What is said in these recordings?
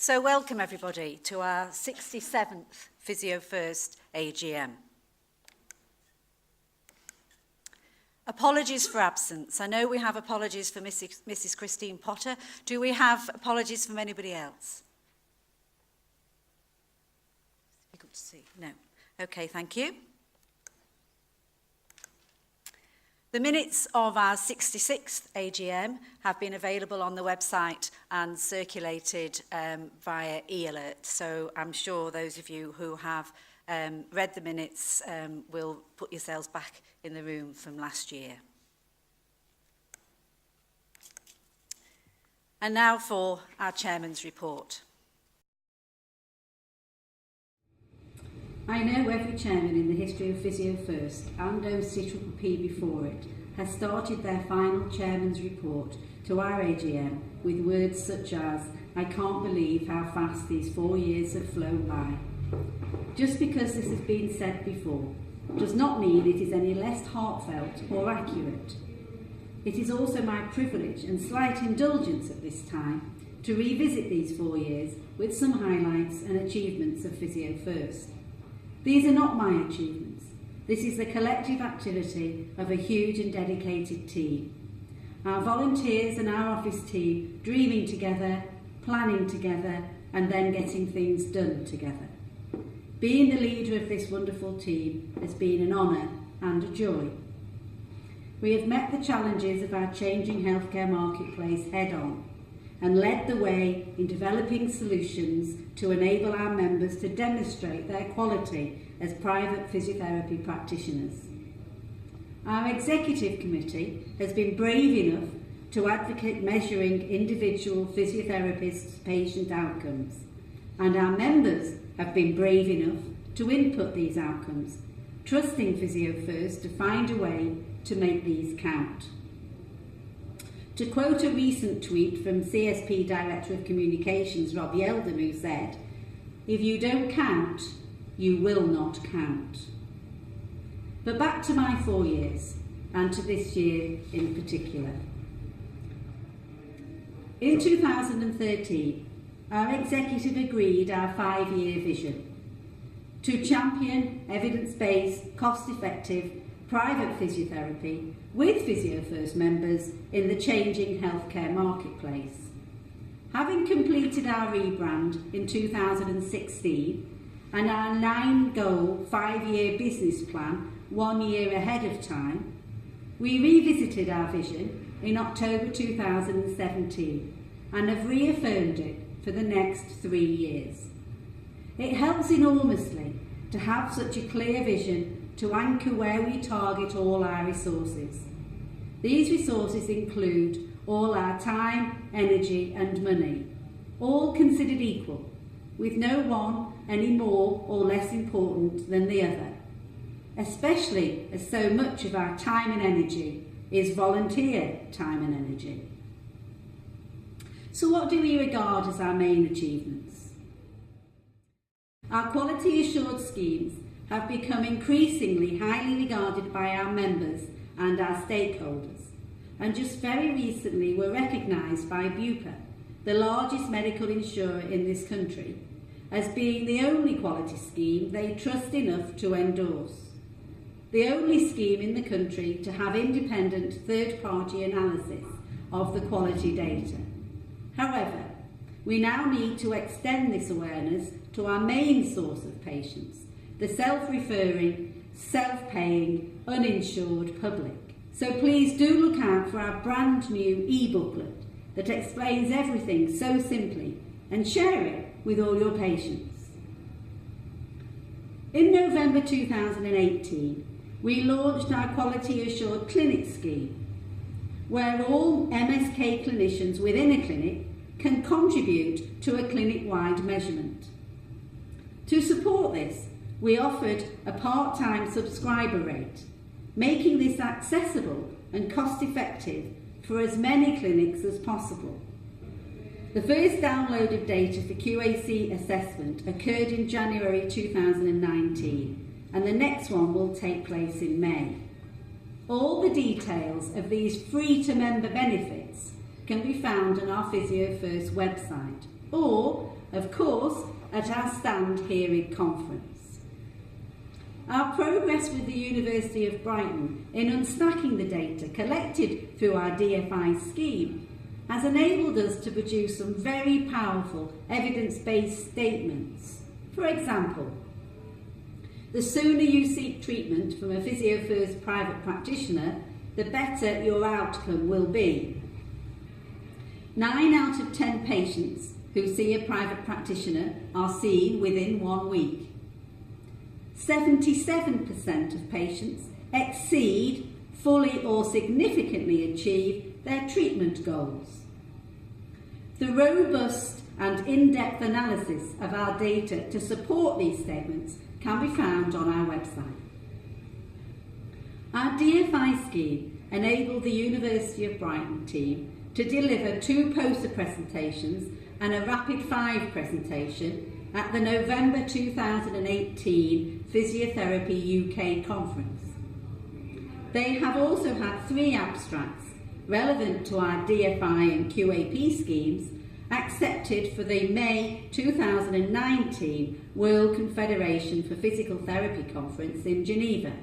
So welcome everybody to our 67th Physio First AGM. Apologies for absence. I know we have apologies for Mrs. Christine Potter. Do we have apologies from anybody else? Good to see. No. Okay, thank you. The minutes of our 66th AGM have been available on the website and circulated via e-alert. So I'm sure those of you who have read the minutes will put yourselves back in the room from last year. And now for our Chairman's report. I know every chairman in the history of Physio First and OCPP before it has started their final chairman's report to our AGM with words such as, "I can't believe how fast these 4 years have flown by." Just because this has been said before does not mean it is any less heartfelt or accurate. It is also my privilege and slight indulgence at this time to revisit these 4 years with some highlights and achievements of Physio First. These are not my achievements. This is the collective activity of a huge and dedicated team. Our volunteers and our office team dreaming together, planning together, and then getting things done together. Being the leader of this wonderful team has been an honour and a joy. We have met the challenges of our changing healthcare marketplace head-on and led the way in developing solutions to enable our members to demonstrate their quality as private physiotherapy practitioners. Our executive committee has been brave enough to advocate measuring individual physiotherapists' patient outcomes, and our members have been brave enough to input these outcomes, trusting Physio First to find a way to make these count. To quote a recent tweet from CSP Director of Communications Rob Yeldon, who said, "If you don't count, you will not count." But back to my 4 years, and to this year in particular. In 2013, our executive agreed our 5-year vision to champion evidence-based, cost-effective, private physiotherapy with Physio First members in the changing healthcare marketplace. Having completed our rebrand in 2016 and our 9-goal 5-year business plan 1 year ahead of time, we revisited our vision in October 2017 and have reaffirmed it for the next 3 years. It helps enormously to have such a clear vision to anchor where we target all our resources. These resources include all our time, energy and money, all considered equal, with no one any more or less important than the other, especially as so much of our time and energy is volunteer time and energy. So what do we regard as our main achievements? Our quality assured schemes have become increasingly highly regarded by our members and our stakeholders, and just very recently were recognised by Bupa, the largest medical insurer in this country, as being the only quality scheme they trust enough to endorse. The only scheme in the country to have independent third-party analysis of the quality data. However, we now need to extend this awareness to our main source of patients, the self-referring, self-paying, uninsured public. So please do look out for our brand new e-booklet that explains everything so simply, and share it with all your patients. In November 2018, we launched our Quality Assured Clinic scheme, where all MSK clinicians within a clinic can contribute to a clinic-wide measurement. To support this, we offered a part-time subscriber rate, making this accessible and cost-effective for as many clinics as possible. The first download of data for QAC assessment occurred in January 2019, and the next one will take place in May. All the details of these free-to-member benefits can be found on our Physio First website or of course, at our Stand Hearing conference. Our progress with the University of Brighton in unstacking the data collected through our DFI scheme has enabled us to produce some very powerful evidence-based statements. For example, the sooner you seek treatment from a Physio First private practitioner, the better your outcome will be. 9 out of 10 patients who see a private practitioner are seen within 1 week. 77% of patients exceed, fully or significantly achieve their treatment goals. The robust and in-depth analysis of our data to support these statements can be found on our website. Our DFI scheme enabled the University of Brighton team to deliver 2 poster presentations and a Rapid 5 presentation at the November 2018 Physiotherapy UK conference. They have also had 3 abstracts relevant to our DFI and QAP schemes accepted for the May 2019 World Confederation for Physical Therapy conference in Geneva.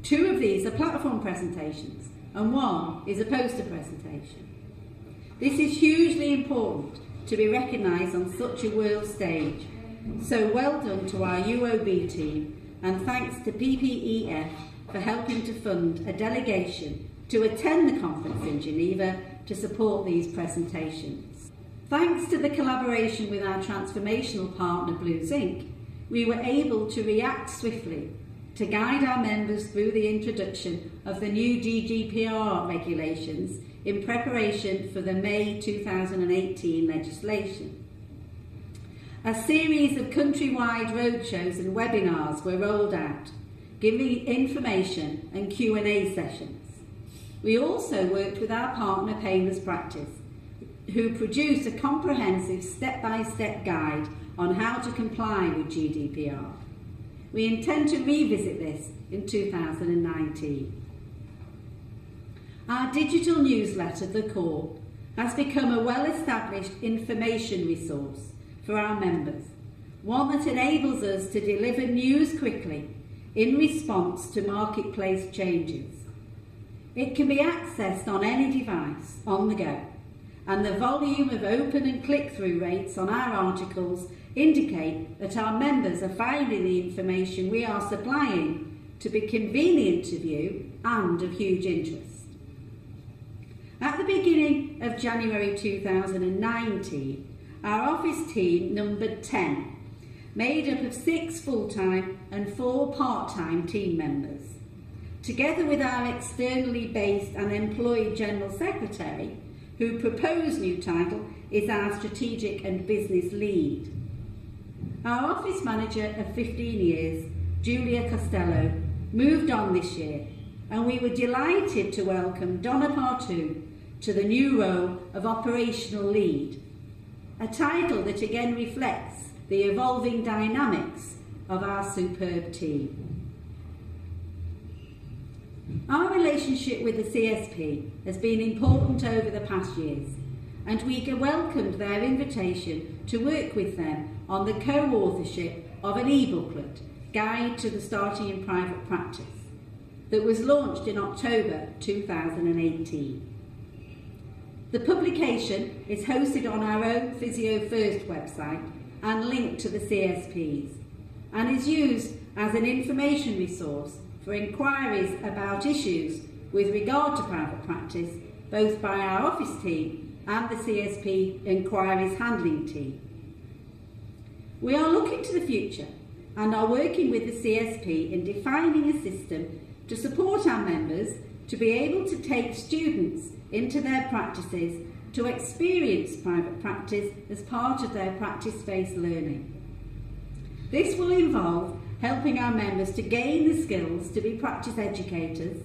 2 of these are platform presentations and 1 is a poster presentation. This is hugely important to be recognised on such a world stage, so well done to our UOB team, and thanks to PPEF for helping to fund a delegation to attend the conference in Geneva to support these presentations. Thanks to the collaboration with our transformational partner Blues Inc., we were able to react swiftly to guide our members through the introduction of the new GDPR regulations in preparation for the May 2018 legislation. A series of countrywide roadshows and webinars were rolled out, giving information and Q&A sessions. We also worked with our partner Painless Practice, who produced a comprehensive step-by-step guide on how to comply with GDPR. We intend to revisit this in 2019. Our digital newsletter, The Core, has become a well-established information resource for our members, one that enables us to deliver news quickly in response to marketplace changes. It can be accessed on any device on the go, and the volume of open and click-through rates on our articles indicate that our members are finding the information we are supplying to be convenient to view and of huge interest. At the beginning of January 2019, our office team numbered 10, made up of 6 full-time and 4 part-time team members. Together with our externally based and employed General Secretary, who proposed new title is our Strategic and Business Lead. Our office manager of 15 years, Julia Costello, moved on this year, and we were delighted to welcome Donna Partu to the new role of Operational Lead, a title that again reflects the evolving dynamics of our superb team. Our relationship with the CSP has been important over the past years, and we welcomed their invitation to work with them on the co-authorship of an e-booklet, Guide to the Starting in Private Practice, that was launched in October 2018. The publication is hosted on our own Physio First website and linked to the CSPs, and is used as an information resource for inquiries about issues with regard to private practice, both by our office team and the CSP inquiries handling team. We are looking to the future and are working with the CSP in defining a system to support our members to be able to take students into their practices to experience private practice as part of their practice-based learning. This will involve helping our members to gain the skills to be practice educators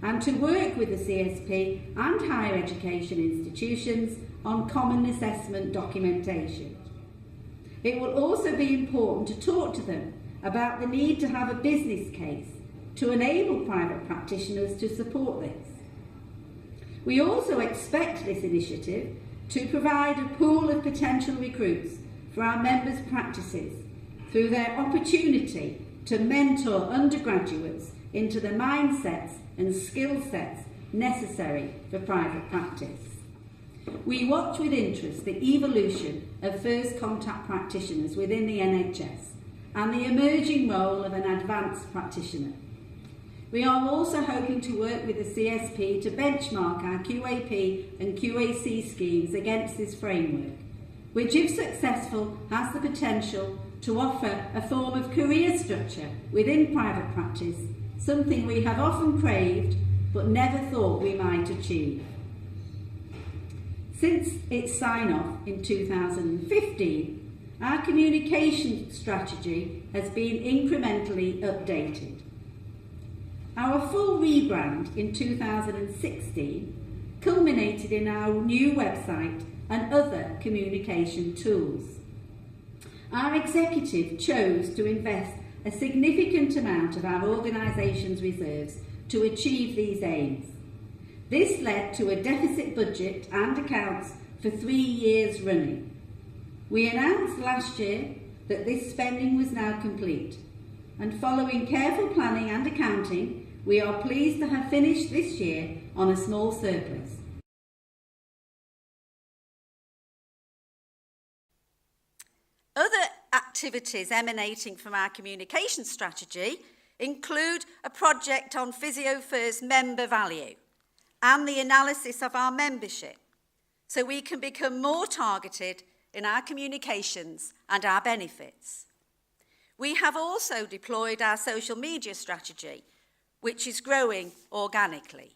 and to work with the CSP and higher education institutions on common assessment documentation. It will also be important to talk to them about the need to have a business case to enable private practitioners to support this. We also expect this initiative to provide a pool of potential recruits for our members' practices through their opportunity to mentor undergraduates into the mindsets and skill sets necessary for private practice. We watch with interest the evolution of first contact practitioners within the NHS and the emerging role of an advanced practitioner. We are also hoping to work with the CSP to benchmark our QAP and QAC schemes against this framework, which, if successful, has the potential to offer a form of career structure within private practice, something we have often craved but never thought we might achieve. Since its sign-off in 2015, our communication strategy has been incrementally updated. Our full rebrand in 2016 culminated in our new website and other communication tools. Our executive chose to invest a significant amount of our organisation's reserves to achieve these aims. This led to a deficit budget and accounts for 3 years running. We announced last year that this spending was now complete, and following careful planning and accounting, we are pleased to have finished this year on a small surplus. Other activities emanating from our communication strategy include a project on Physio First member value and the analysis of our membership, so we can become more targeted in our communications and our benefits. We have also deployed our social media strategy, which is growing organically.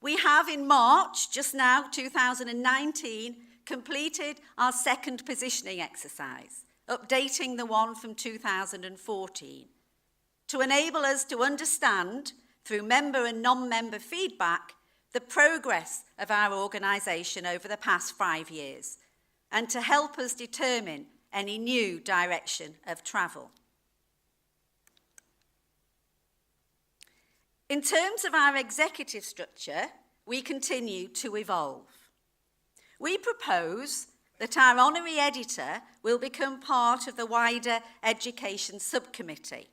We have in March, just now, 2019, completed our second positioning exercise, updating the one from 2014, to enable us to understand, through member and non-member feedback, the progress of our organisation over the past 5 years, and to help us determine any new direction of travel. In terms of our executive structure, we continue to evolve. We propose that our honorary editor will become part of the wider education subcommittee,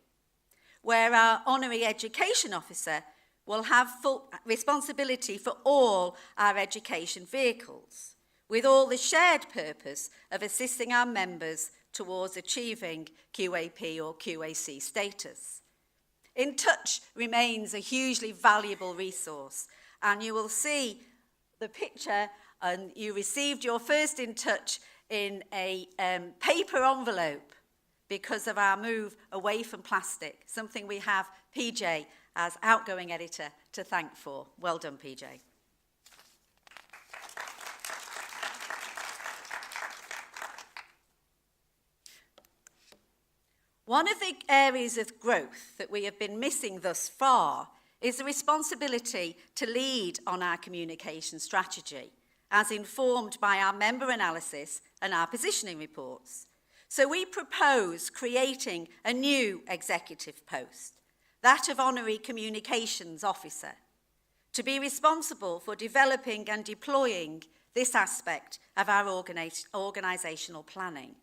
where our honorary education officer will have full responsibility for all our education vehicles, with all the shared purpose of assisting our members towards achieving QAP or QAC status. In Touch remains a hugely valuable resource, and you will see the picture, and you received your first In Touch in a paper envelope because of our move away from plastic, something we have PJ as outgoing editor to thank for. Well done, PJ. One of the areas of growth that we have been missing thus far is the responsibility to lead on our communication strategy, as informed by our member analysis and our positioning reports. So we propose creating a new executive post, that of Honorary Communications Officer, to be responsible for developing and deploying this aspect of our organisational planning.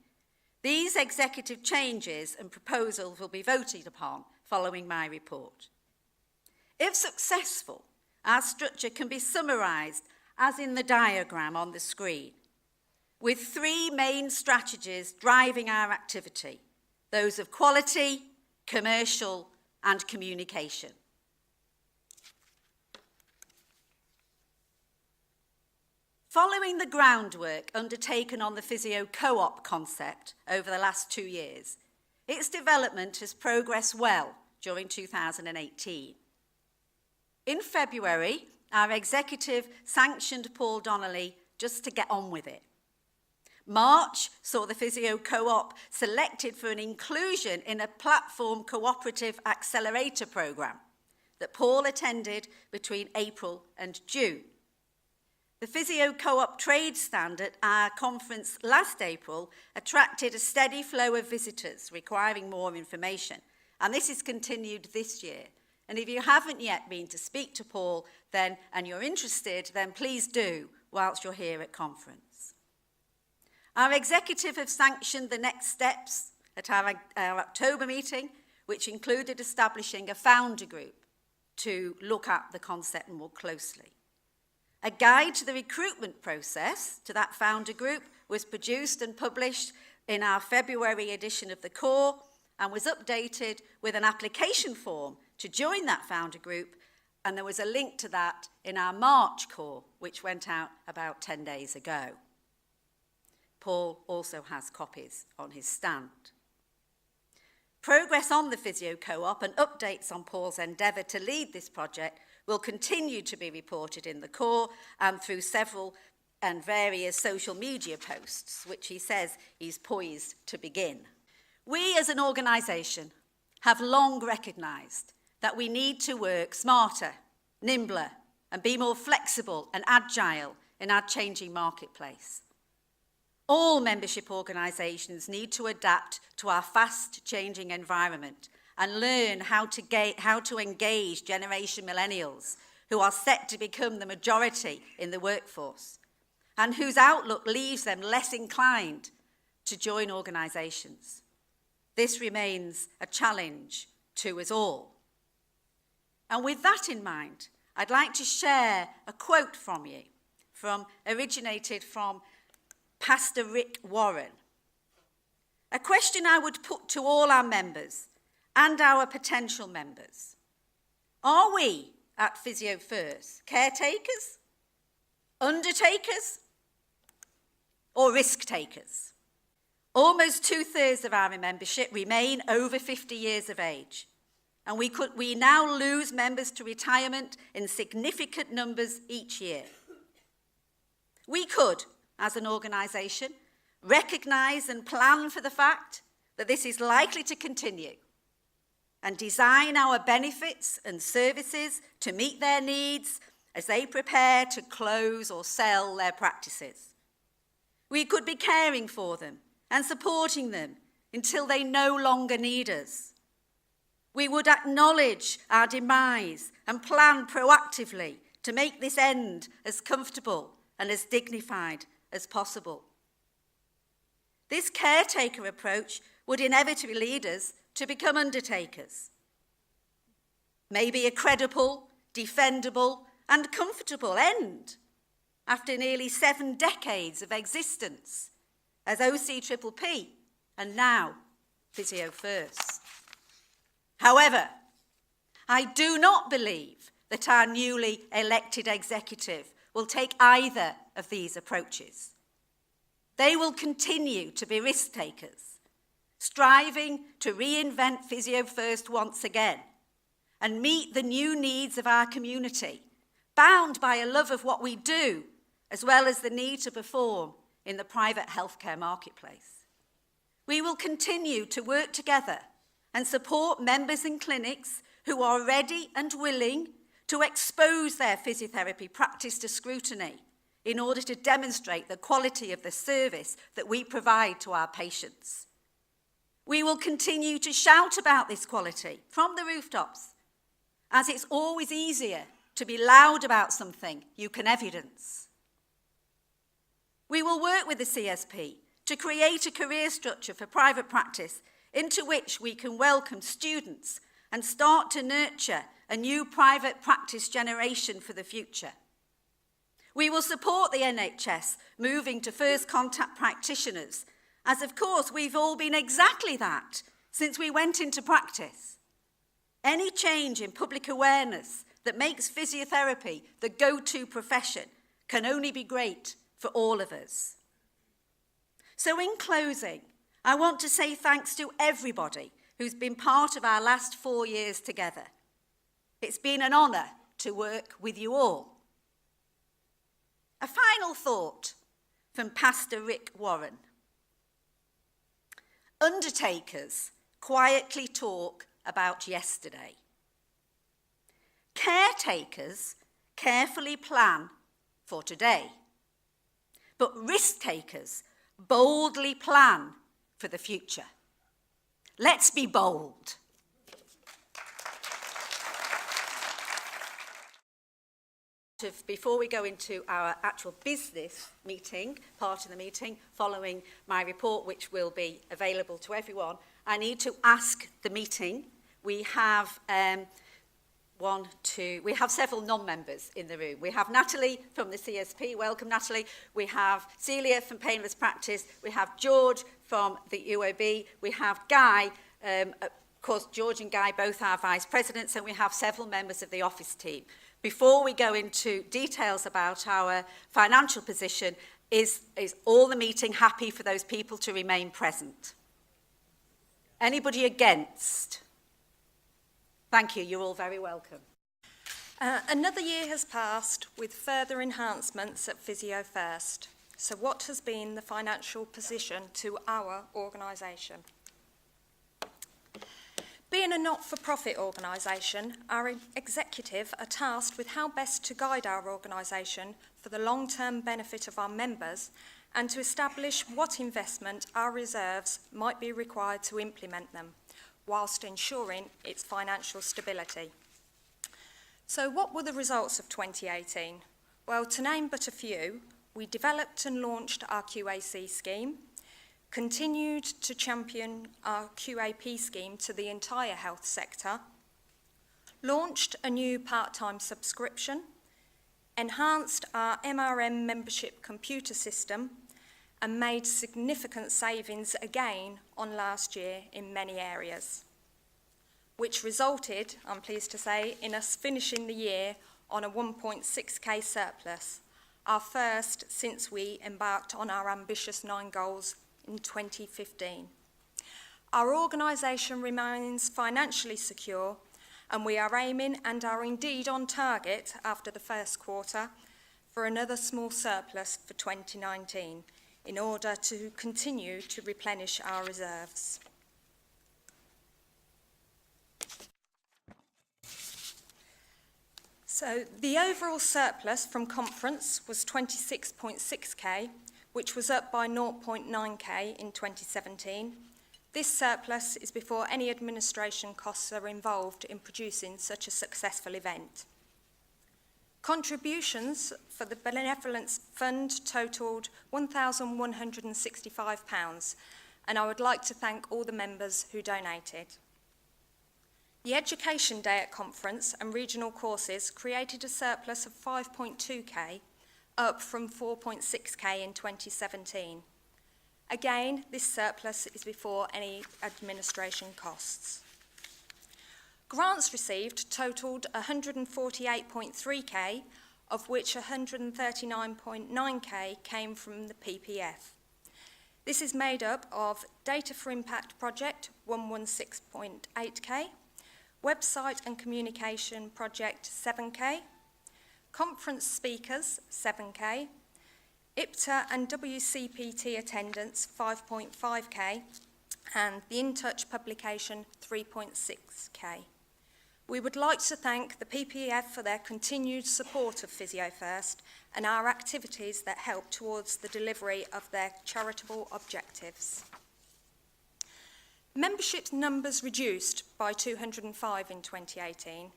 These executive changes and proposals will be voted upon following my report. If successful, our structure can be summarised as in the diagram on the screen, with 3 main strategies driving our activity, those of quality, commercial, and communication. Following the groundwork undertaken on the physio co-op concept over the last 2 years, its development has progressed well during 2018. In February, our executive sanctioned Paul Donnelly just to get on with it. March saw the Physio Co-op selected for an inclusion in a platform cooperative accelerator programme that Paul attended between April and June. The Physio Co-op trade stand at our conference last April attracted a steady flow of visitors requiring more information, and this is continued this year. And if you haven't yet been to speak to Paul and you're interested, then please do whilst you're here at conference. Our executive have sanctioned the next steps at our October meeting, which included establishing a founder group to look at the concept more closely. A guide to the recruitment process to that founder group was produced and published in our February edition of the core and was updated with an application form to join that founder group, and there was a link to that in our March core, which went out about 10 days ago. Paul also has copies on his stand. Progress on the Physio Co-op and updates on Paul's endeavour to lead this project will continue to be reported in the core and through several and various social media posts, which he says he's poised to begin. We as an organisation have long recognised that we need to work smarter, nimbler, and be more flexible and agile in our changing marketplace. All membership organisations need to adapt to our fast-changing environment and learn how to engage Generation Millennials, who are set to become the majority in the workforce, and whose outlook leaves them less inclined to join organisations. This remains a challenge to us all. And with that in mind, I'd like to share a quote from you, originated from Pastor Rick Warren. A question I would put to all our members and our potential members. Are we at Physio First caretakers, undertakers, or risk takers? Almost 2/3 of our membership remain over 50 years of age, and we now lose members to retirement in significant numbers each year. We could, as an organisation, recognise and plan for the fact that this is likely to continue and design our benefits and services to meet their needs as they prepare to close or sell their practices. We could be caring for them and supporting them until they no longer need us. We would acknowledge our demise and plan proactively to make this end as comfortable and as dignified as possible. This caretaker approach would inevitably lead us to become undertakers. Maybe a credible, defendable, and comfortable end after nearly 7 decades of existence as OCPPP and now Physio First. However, I do not believe that our newly elected executive will take either of these approaches. They will continue to be risk takers, striving to reinvent Physio First once again and meet the new needs of our community, bound by a love of what we do, as well as the need to perform in the private healthcare marketplace. We will continue to work together and support members and clinics who are ready and willing to expose their physiotherapy practice to scrutiny in order to demonstrate the quality of the service that we provide to our patients. We will continue to shout about this quality from the rooftops, as it's always easier to be loud about something you can evidence. We will work with the CSP to create a career structure for private practice into which we can welcome students and start to nurture a new private practice generation for the future. We will support the NHS moving to first contact practitioners, as of course we've all been exactly that since we went into practice. Any change in public awareness that makes physiotherapy the go-to profession can only be great for all of us. So in closing, I want to say thanks to everybody who's been part of our last 4 years together. It's been an honour to work with you all. A final thought from Pastor Rick Warren. Undertakers quietly talk about yesterday. Caretakers carefully plan for today. But risk takers boldly plan for the future. Let's be bold. Before we go into our actual business meeting, part of the meeting, following my report, which will be available to everyone, I need to ask the meeting. We have we have several non-members in the room. We have Natalie from the CSP. Welcome, Natalie. We have Celia from Painless Practice. We have George from the UOB. We have Guy. Of course, George and Guy both are vice presidents, and we have several members of the office team. Before we go into details about our financial position, is all the meeting happy for those people to remain present? Anybody against? Thank you. You're all very welcome. Another year has passed with further enhancements at Physio First. So what has been the financial position to our organisation? Being a not-for-profit organisation, our executive are tasked with how best to guide our organisation for the long-term benefit of our members and to establish what investment our reserves might be required to implement them, whilst ensuring its financial stability. So what were the results of 2018? Well, to name but a few, we developed and launched our QAC scheme, continued to champion our QAP scheme to the entire health sector, launched a new part-time subscription, enhanced our MRM membership computer system, and made significant savings again on last year in many areas, which resulted, I'm pleased to say, in us finishing the year on a 1.6k surplus, our first since we embarked on our ambitious 9 goals in 2015. Our organisation remains financially secure, and we are aiming and are indeed on target after the first quarter for another small surplus for 2019 in order to continue to replenish our reserves. So the overall surplus from conference was 26.6k, which was up by 0.9k in 2017. This surplus is before any administration costs are involved in producing such a successful event. Contributions for the Benevolence Fund totalled £1,165, and I would like to thank all the members who donated. The Education Day at Conference and regional courses created a surplus of 5.2k, up from 4.6k in 2017. Again, this surplus is before any administration costs. Grants received totalled 148.3k, of which 139.9k came from the PPF. This is made up of Data for Impact Project, 116.8k, Website and Communication Project, 7k, Conference Speakers, 7k, IPTA and WCPT attendance, 5.5k, and the In Touch publication, 3.6k. We would like to thank the PPF for their continued support of Physio First and our activities that help towards the delivery of their charitable objectives. Membership numbers reduced by 205 in 2018.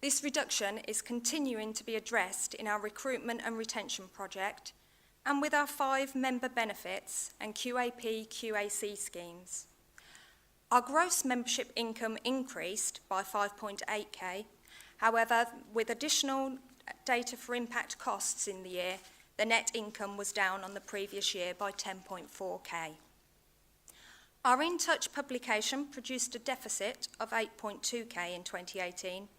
This reduction is continuing to be addressed in our recruitment and retention project and with our 5 member benefits and QAP/QAC schemes. Our gross membership income increased by 5.8k. However, with additional Data for Impact costs in the year, the net income was down on the previous year by 10.4k. Our In Touch publication produced a deficit of 8.2k in 2018,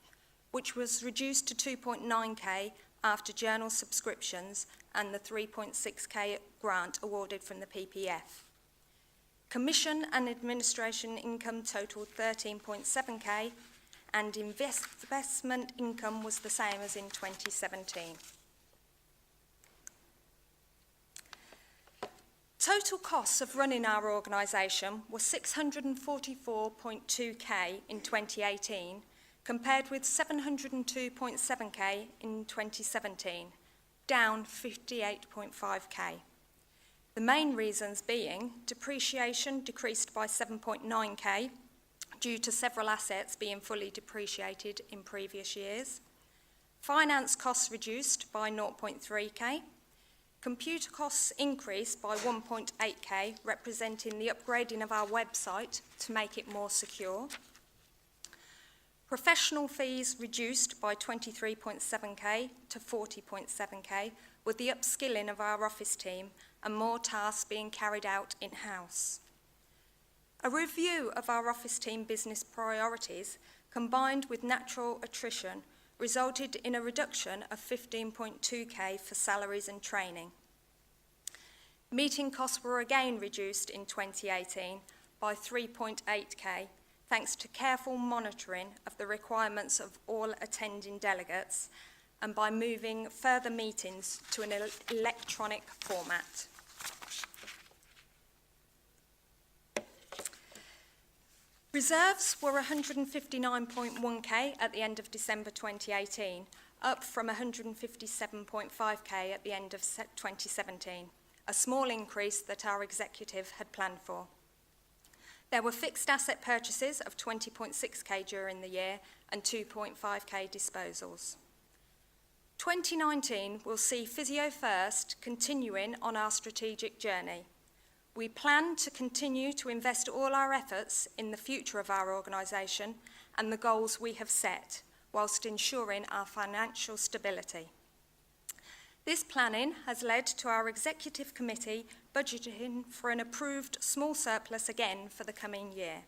which was reduced to 2.9k after journal subscriptions and the 3.6k grant awarded from the PPF. Commission and administration income totalled 13.7k, and investment income was the same as in 2017. Total costs of running our organisation were 644.2k in 2018, compared with 702.7k in 2017, down 58.5k. The main reasons being depreciation decreased by 7.9k due to several assets being fully depreciated in previous years. Finance costs reduced by 0.3k. Computer costs increased by 1.8k, representing the upgrading of our website to make it more secure. Professional fees reduced by 23.7k to 40.7k, with the upskilling of our office team and more tasks being carried out in-house. A review of our office team business priorities, combined with natural attrition, resulted in a reduction of 15.2k for salaries and training. Meeting costs were again reduced in 2018 by 3.8k, thanks to careful monitoring of the requirements of all attending delegates and by moving further meetings to an electronic format. Reserves were 159.1k at the end of December 2018, up from 157.5k at the end of 2017, a small increase that our executive had planned for. There were fixed asset purchases of 20.6k during the year and 2.5k disposals. 2019 will see Physio First continuing on our strategic journey. We plan to continue to invest all our efforts in the future of our organisation and the goals we have set, whilst ensuring our financial stability. This planning has led to our executive committee budgeting for an approved small surplus again for the coming year.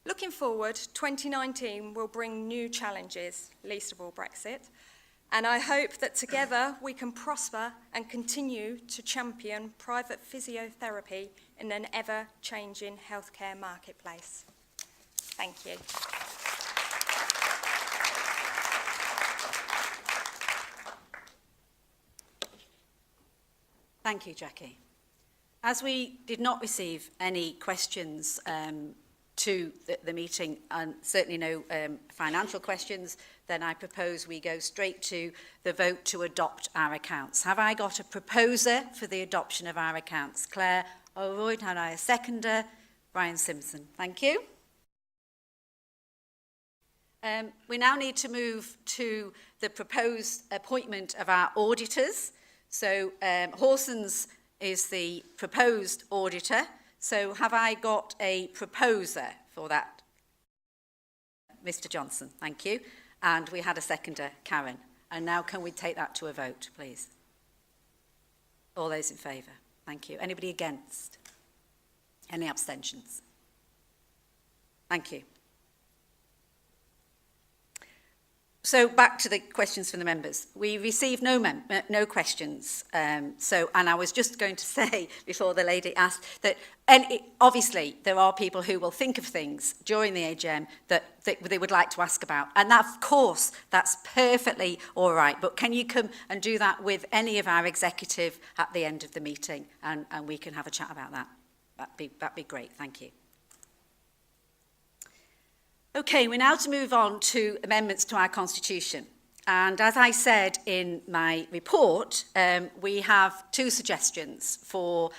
Looking forward, 2019 will bring new challenges, least of all Brexit, and I hope that together we can prosper and continue to champion private physiotherapy in an ever-changing healthcare marketplace. Thank you. Thank you, Jackie. As we did not receive any questions to the meeting, and certainly no financial questions, then I propose we go straight to the vote to adopt our accounts. Have I got a proposer for the adoption of our accounts? Claire O'Royd, have I a seconder? Brian Simpson. Thank you. We now need to move to the proposed appointment of our auditors. So Horson's is the proposed auditor. So have I got a proposer for that? Mr. Johnson, thank you. And we had a seconder, Karen. And now can we take that to a vote, please? All those in favour? Thank you. Anybody against? Any abstentions? Thank you. So back to the questions from the members. We received no questions. And I was just going to say, before the lady asked, that obviously there are people who will think of things during the AGM that they would like to ask about. And that, of course, that's perfectly all right. But can you come and do that with any of our executive at the end of the meeting? And we can have a chat about that. That'd be great. Thank you. Okay, we're now to move on to amendments to our constitution. And as I said in my report, we have two suggestions for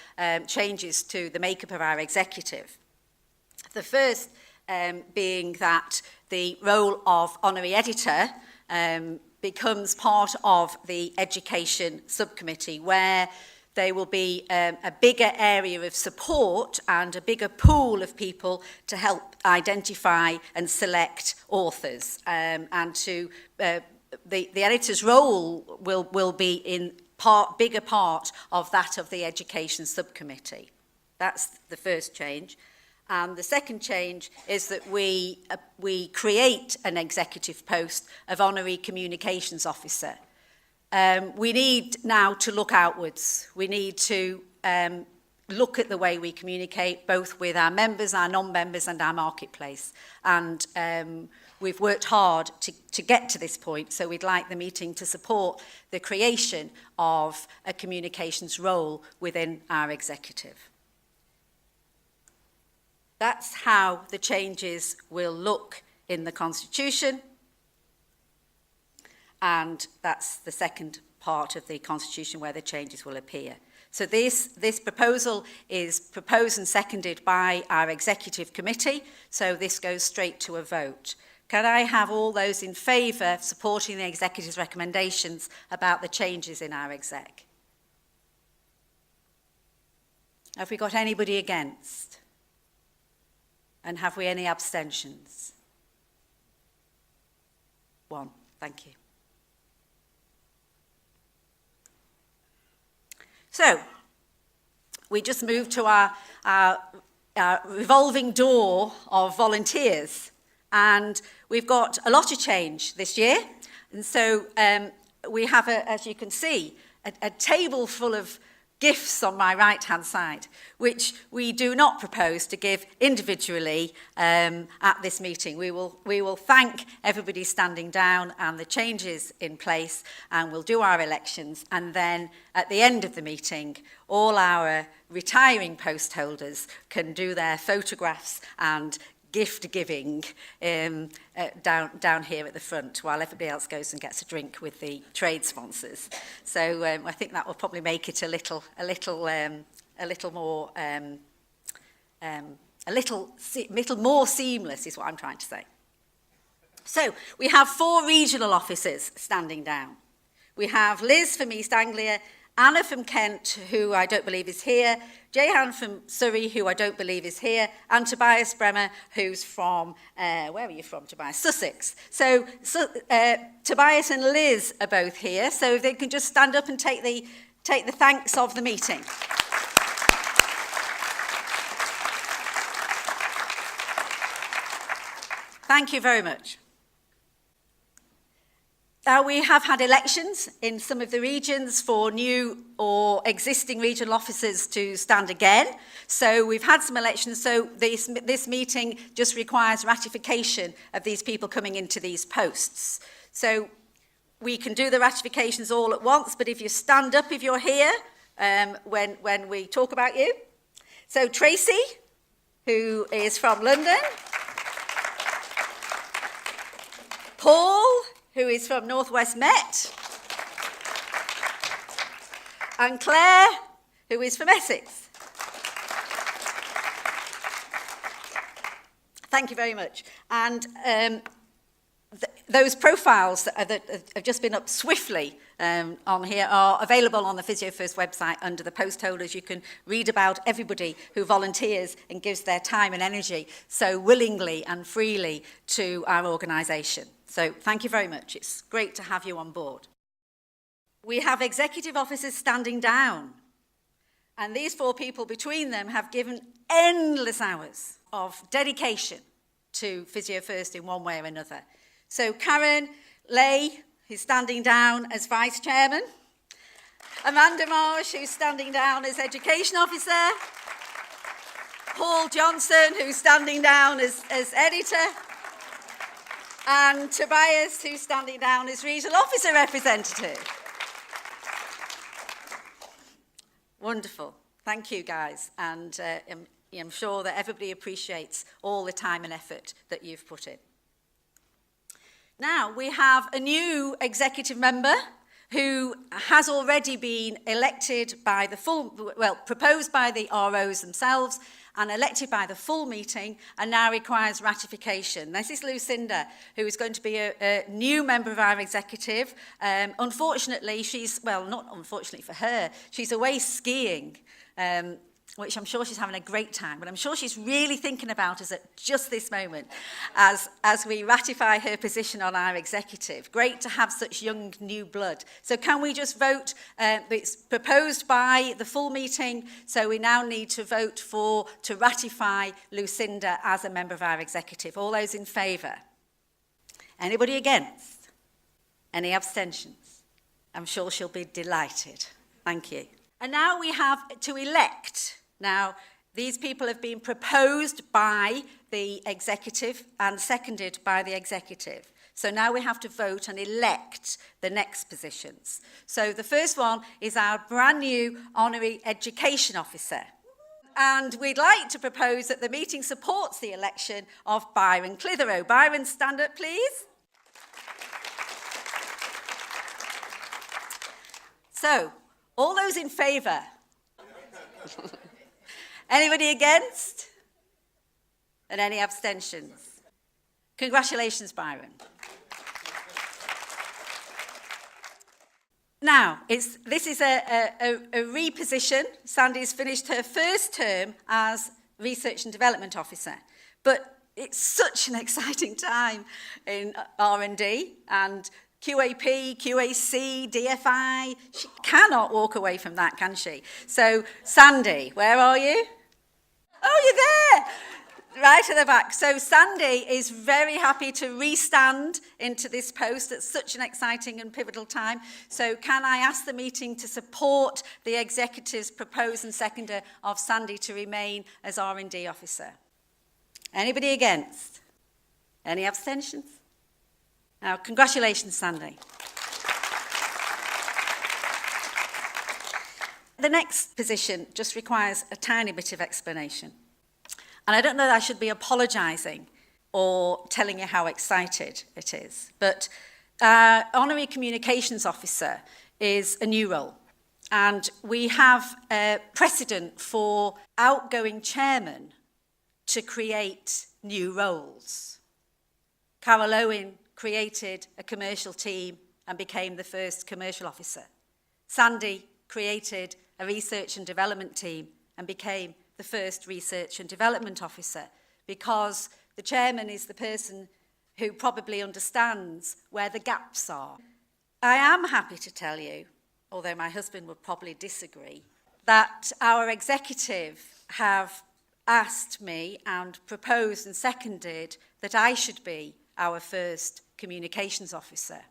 changes to the makeup of our executive. The first being that the role of honorary editor becomes part of the education subcommittee, where there will be a bigger area of support and a bigger pool of people to help identify and select authors. And to the editor's role will be in bigger part of that of the education subcommittee. That's the first change. And the second change is that we create an executive post of honorary communications officer. We need now to look outwards. We need to look at the way we communicate, both with our members, our non-members, and our marketplace. And we've worked hard to get to this point, so we'd like the meeting to support the creation of a communications role within our executive. That's how the changes will look in the Constitution. And that's the second part of the Constitution where the changes will appear. So this proposal is proposed and seconded by our Executive Committee, so this goes straight to a vote. Can I have all those in favour of supporting the executive's recommendations about the changes in our exec? Have we got anybody against? And have we any abstentions? 1. Thank you. So, we just moved to our revolving door of volunteers. And we've got a lot of change this year. And so we have, as you can see, a table full of gifts on my right-hand side, which we do not propose to give individually at this meeting. We will thank everybody standing down and the changes in place, and we'll do our elections. And then at the end of the meeting, all our retiring post holders can do their photographs and gift giving down here at the front, while everybody else goes and gets a drink with the trade sponsors. So I think that will probably make it a little more seamless, is what I'm trying to say. So we have 4 regional officers standing down. We have Liz from East Anglia, Anna from Kent, who I don't believe is here, Jehan from Surrey, who I don't believe is here, and Tobias Bremer, who's from, where are you from, Tobias? Sussex. So Tobias and Liz are both here, so if they can just stand up and take the thanks of the meeting. Thank you very much. Now, we have had elections in some of the regions for new or existing regional officers to stand again. So we've had some elections, so this meeting just requires ratification of these people coming into these posts. So we can do the ratifications all at once, but if you stand up if you're here when we talk about you. So Tracy, who is from London. Paul, who is from North West Met, and Claire, who is from Essex. Thank you very much. And those profiles that have just been up swiftly on here are available on the Physio First website under the post holders. You can read about everybody who volunteers and gives their time and energy so willingly and freely to our organisation. So thank you very much. It's great to have you on board. We have executive officers standing down, and these 4 people between them have given endless hours of dedication to Physio First in one way or another. So Karen Lay, who's standing down as Vice Chairman, Amanda Marsh, who's standing down as Education Officer, Paul Johnson, who's standing down as Editor, and Tobias, who's standing down as Regional Officer Representative. Wonderful. Thank you, guys. And I'm sure that everybody appreciates all the time and effort that you've put in. Now, we have a new executive member who has already been elected by the proposed by the ROs themselves and elected by the full meeting, and now requires ratification. This is Lucinda, who is going to be a new member of our executive. Unfortunately, not unfortunately for her, she's away skiing, which I'm sure she's having a great time, but I'm sure she's really thinking about us at just this moment as we ratify her position on our executive. Great to have such young new blood. So can we just vote? It's proposed by the full meeting, so we now need to vote to ratify Lucinda as a member of our executive. All those in favour? Anybody against? Any abstentions? I'm sure she'll be delighted. Thank you. And now we have to elect. Now, these people have been proposed by the executive and seconded by the executive. So now we have to vote and elect the next positions. So the first one is our brand new Honorary Education Officer. And we'd like to propose that the meeting supports the election of Byron Clitheroe. Byron, stand up, please. So, all those in favour? Anybody against? And any abstentions? Congratulations, Byron. Now, this is a reposition. Sandy's finished her first term as Research and Development Officer, but it's such an exciting time in R&D and QAP, QAC, DFI. She cannot walk away from that, can she? So, Sandy, where are you? Oh, you're there! Right at the back. So Sandy is very happy to restand into this post at such an exciting and pivotal time. So can I ask the meeting to support the executive's propose and seconder of Sandy to remain as R&D officer? Anybody against? Any abstentions? Now, congratulations, Sandy. The next position just requires a tiny bit of explanation. And I don't know that I should be apologising or telling you how excited it is, but Honorary Communications Officer is a new role. And we have a precedent for outgoing chairmen to create new roles. Carol Owen created a commercial team and became the first commercial officer. Sandy created a research and development team and became the first research and development officer, because the chairman is the person who probably understands where the gaps are. I am happy to tell you, although my husband would probably disagree, that our executive have asked me and proposed and seconded that I should be our first communications officer.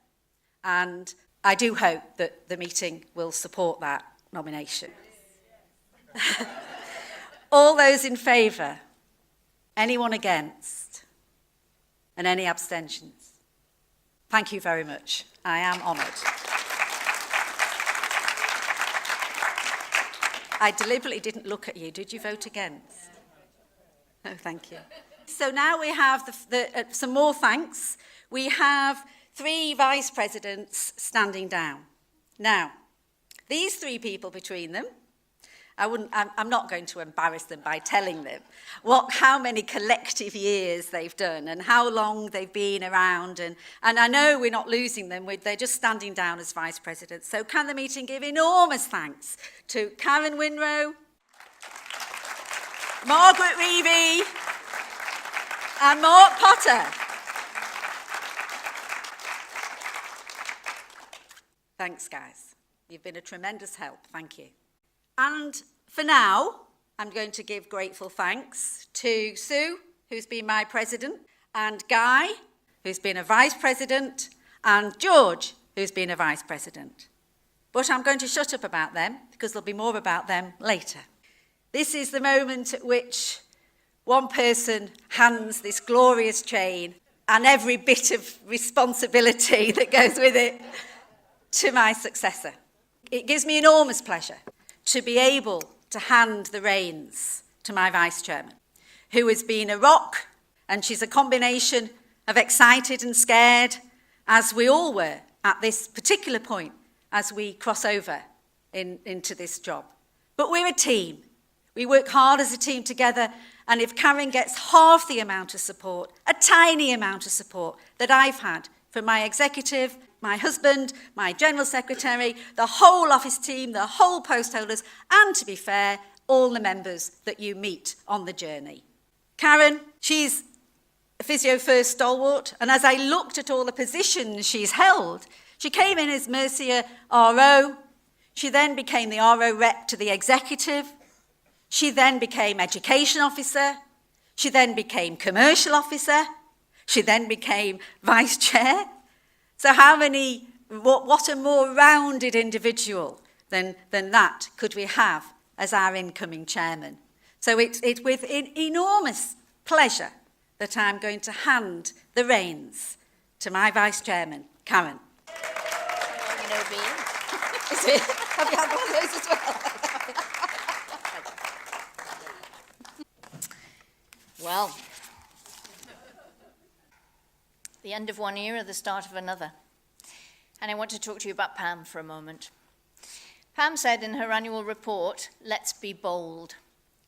And I do hope that the meeting will support that nomination. All those in favour? Anyone against? And any abstentions? Thank you very much. I am honoured. I deliberately didn't look at you. Did you vote against? No, thank you. So now we have some more thanks. We have 3 vice presidents standing down. Now, these 3 people between them, I'm not going to embarrass them by telling them how many collective years they've done and how long they've been around. And I know we're not losing them. They're just standing down as vice presidents. So can the meeting give enormous thanks to Karen Winrow, Margaret Reevy, and Mark Potter. Thanks, guys. You've been a tremendous help. Thank you. And for now, I'm going to give grateful thanks to Sue, who's been my president, and Guy, who's been a vice president, and George, who's been a vice president. But I'm going to shut up about them, because there'll be more about them later. This is the moment at which one person hands this glorious chain and every bit of responsibility that goes with it to my successor. It gives me enormous pleasure to be able to hand the reins to my vice chairman, who has been a rock, and she's a combination of excited and scared, as we all were at this particular point as we cross over into this job. But we're a team. We work hard as a team together, and if Karen gets half the amount of support, a tiny amount of support that I've had from my executive, my husband, my general secretary, the whole office team, the whole post holders, and to be fair, all the members that you meet on the journey. Karen, she's a Physio First stalwart, and as I looked at all the positions she's held, she came in as Mercia RO, she then became the RO rep to the executive, she then became education officer, she then became commercial officer, she then became vice chair. So what a more rounded individual than that could we have as our incoming chairman. So it's with enormous pleasure that I'm going to hand the reins to my vice chairman, Karen. You know me. Is it? Have you had one of those as well? Well, the end of one era, the start of another. And I want to talk to you about Pam for a moment. Pam said in her annual report, let's be bold.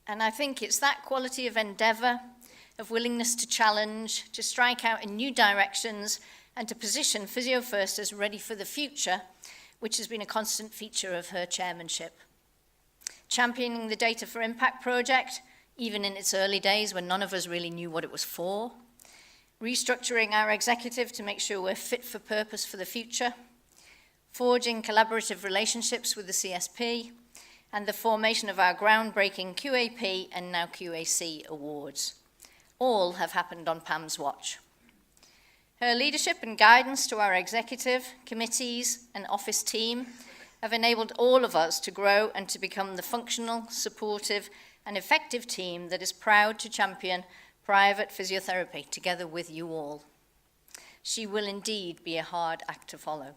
And I think it's that quality of endeavour of willingness to challenge, to strike out in new directions, and to position Physio First as ready for the future, which has been a constant feature of her chairmanship. Championing the Data for Impact project, even in its early days when none of us really knew what it was for. Restructuring our executive to make sure we're fit for purpose for the future. Forging collaborative relationships with the CSP, and the formation of our groundbreaking QAP and now QAC awards. All have happened on Pam's watch. Her leadership and guidance to our executive, committees, and office team have enabled all of us to grow and to become the functional, supportive, and effective team that is proud to champion private physiotherapy together with you all. She will indeed be a hard act to follow.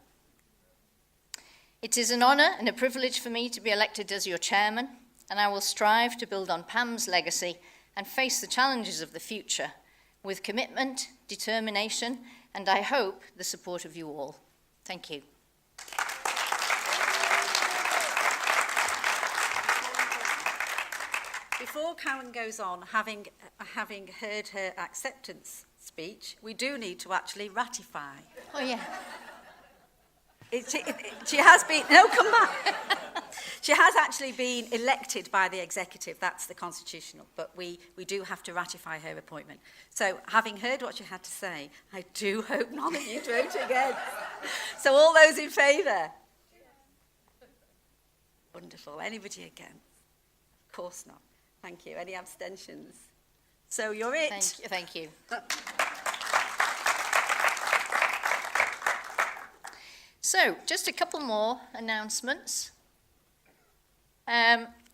It is an honour and a privilege for me to be elected as your chairman, and I will strive to build on Pam's legacy and face the challenges of the future with commitment, determination, and I hope the support of you all. Thank you. Before Karen goes on, having heard her acceptance speech, we do need to actually ratify. Oh, yeah. She has been, no, come back. She has actually been elected by the executive, that's the constitutional, but we do have to ratify her appointment. So, having heard what she had to say, I do hope none of you vote against. So, all those in favour? Wonderful. Anybody against? Of course not. Thank you. Any abstentions? So, you're it. Thank you. So, just a couple more announcements.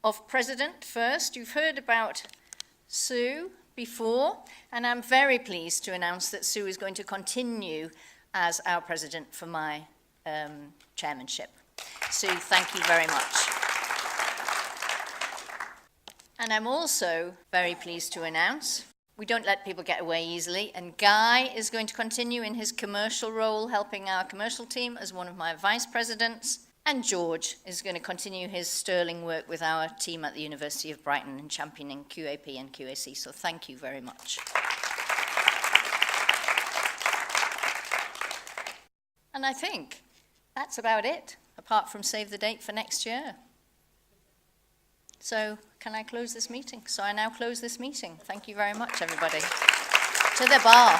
Of President first. You've heard about Sue before, and I'm very pleased to announce that Sue is going to continue as our president for my chairmanship. Sue, thank you very much. And I'm also very pleased to announce we don't let people get away easily, and Guy is going to continue in his commercial role, helping our commercial team as one of my vice presidents, and George is going to continue his sterling work with our team at the University of Brighton in championing QAP and QAC, so thank you very much. And I think that's about it, apart from save the date for next year. So, can I close this meeting? So I now close this meeting. Thank you very much, everybody. To the bar.